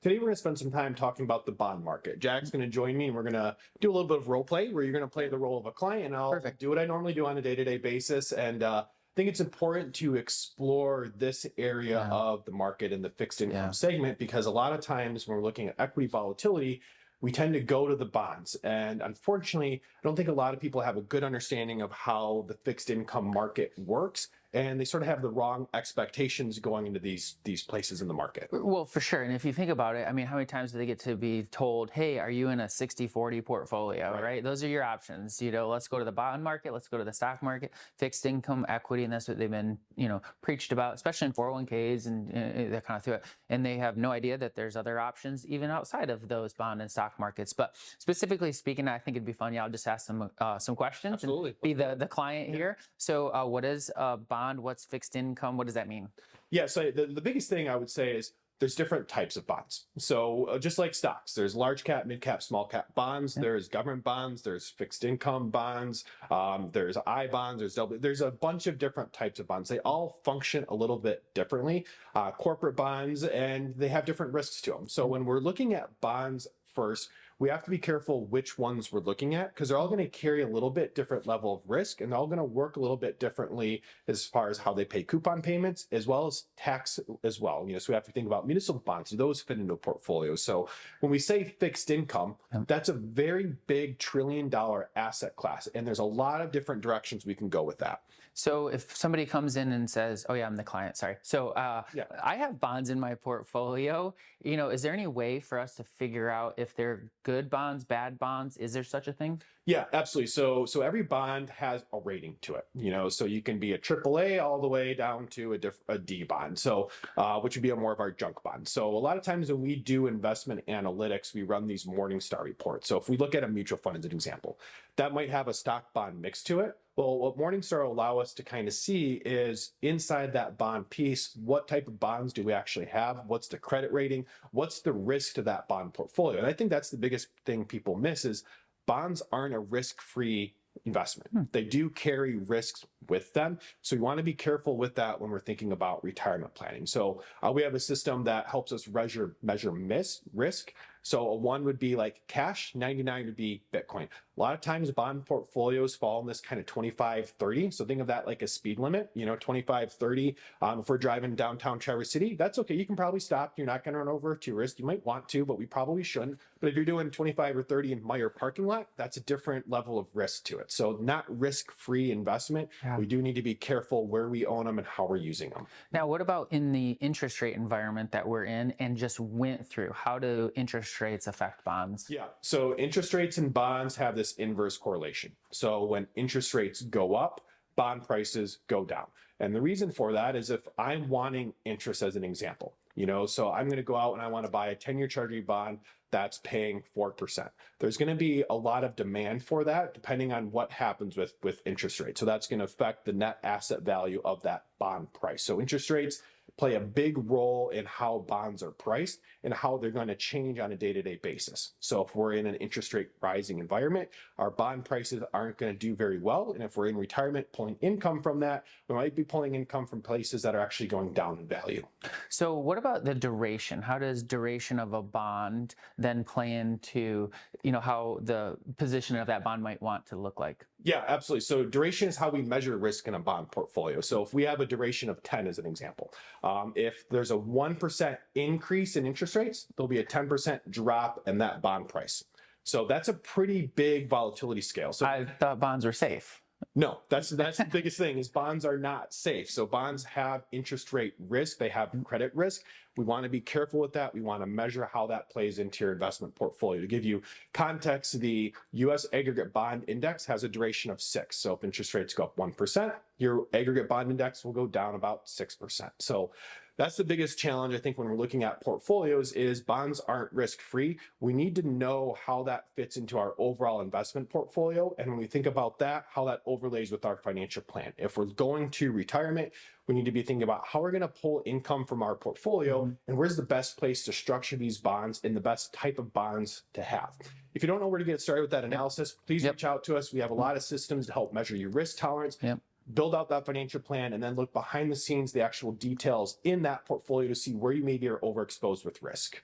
Today, we're going to spend some time talking about the bond market. Jack's going to join me and we're going to do a little bit of role play where you're going to play the role of a client and I'll Perfect. do what I normally do on a day-to-day basis. And I think it's important to explore this area of the market in the fixed income segment, because a lot of times when we're looking at equity volatility, we tend to go to the bonds. And unfortunately, I don't think a lot of people have a good understanding of how the fixed income market works. And they sort of have the wrong expectations going into these places in the market. Well, for sure. And if you think about it, I mean, how many times do they get to be told, hey, are you in a 60-40 portfolio, right? Those are your options. You know, let's go to the bond market, let's go to the stock market, fixed income, equity. And that's what they've been, preached about, especially in 401ks and that kind of through it. And they have no idea that there's other options even outside of those bond and stock markets. But specifically speaking, I think it'd be fun. Yeah, I'll just ask some questions. Absolutely. And be the client here. So what is a bond? What's fixed income? What does that mean? Yeah, so the biggest thing I would say is there's different types of bonds. So just like stocks, there's large cap, mid cap, small cap bonds. There's government bonds. There's fixed income bonds. There's I bonds. There's a bunch of different types of bonds. They all function a little bit differently. Corporate bonds, and they have different risks to them. So when we're looking at bonds first, we have to be careful which ones we're looking at, because they're all going to carry a little bit different level of risk, and they're all going to work a little bit differently as far as how they pay coupon payments as well as tax as well. So we have to think about municipal bonds. Do those fit into a portfolio? So when we say fixed income, that's a very big $1 trillion asset class, and there's a lot of different directions we can go with that. So if somebody comes in and says, oh yeah, I'm the client, sorry. So I have bonds in my portfolio. Is there any way for us to figure out if they're good bonds, bad bonds? Is there such a thing? Yeah, absolutely. So every bond has a rating to it, so you can be a AAA all the way down to a D bond. So, which would be more of our junk bond. So a lot of times when we do investment analytics, we run these Morningstar reports. So if we look at a mutual fund as an example, that might have a stock bond mix to it. Well, what Morningstar will allow us to kind of see is inside that bond piece, what type of bonds do we actually have? What's the credit rating? What's the risk to that bond portfolio? And I think that's the biggest thing people miss is bonds aren't a risk-free investment. They do carry risks with them. So we want to be careful with that when we're thinking about retirement planning. So we have a system that helps us measure risk. So a 1 would be like cash, 99 would be Bitcoin. A lot of times bond portfolios fall in this kind of 25-30. So think of that like a speed limit, 25-30. If we're driving downtown Traverse City, that's okay. You can probably stop. You're not going to run over to risk. You might want to, but we probably shouldn't. But if you're doing 25 or 30 in Meijer parking lot, that's a different level of risk to it. So not risk-free investment. Yeah. We do need to be careful where we own them and how we're using them. Now, what about in the interest rate environment that we're in and just went through? How do interest rates affect bonds? Yeah, so interest rates and bonds have this inverse correlation. So when interest rates go up, bond prices go down. And the reason for that is if I'm wanting interest as an example, so I'm going to go out and I want to buy a 10-year Treasury bond that's paying 4%. There's going to be a lot of demand for that depending on what happens with interest rates. So that's going to affect the net asset value of that bond price. So interest rates play a big role in how bonds are priced and how they're going to change on a day-to-day basis. So if we're in an interest rate rising environment, our bond prices aren't going to do very well. And if we're in retirement pulling income from that, we might be pulling income from places that are actually going down in value. So what about the duration? How does duration of a bond then play into, how the position of that bond might want to look like? Yeah, absolutely. So duration is how we measure risk in a bond portfolio. So if we have a duration of 10 as an example, if there's a 1% increase in interest rates, there'll be a 10% drop in that bond price. So that's a pretty big volatility scale. So I thought bonds were safe. No, that's the biggest thing is bonds are not safe. So bonds have interest rate risk. They have credit risk. We want to be careful with that. We want to measure how that plays into your investment portfolio. To give you context, the U.S. Aggregate Bond Index has a duration of 6. So if interest rates go up 1%, your aggregate bond index will go down about 6%. So that's the biggest challenge, I think, when we're looking at portfolios is bonds aren't risk-free. We need to know how that fits into our overall investment portfolio. And when we think about that, how that overlays with our financial plan. If we're going to retirement, we need to be thinking about how we're going to pull income from our portfolio and where's the best place to structure these bonds and the best type of bonds to have. If you don't know where to get started with that analysis, please reach out to us. We have a lot of systems to help measure your risk tolerance. Build out that financial plan, and then look behind the scenes, the actual details in that portfolio to see where you maybe are overexposed with risk.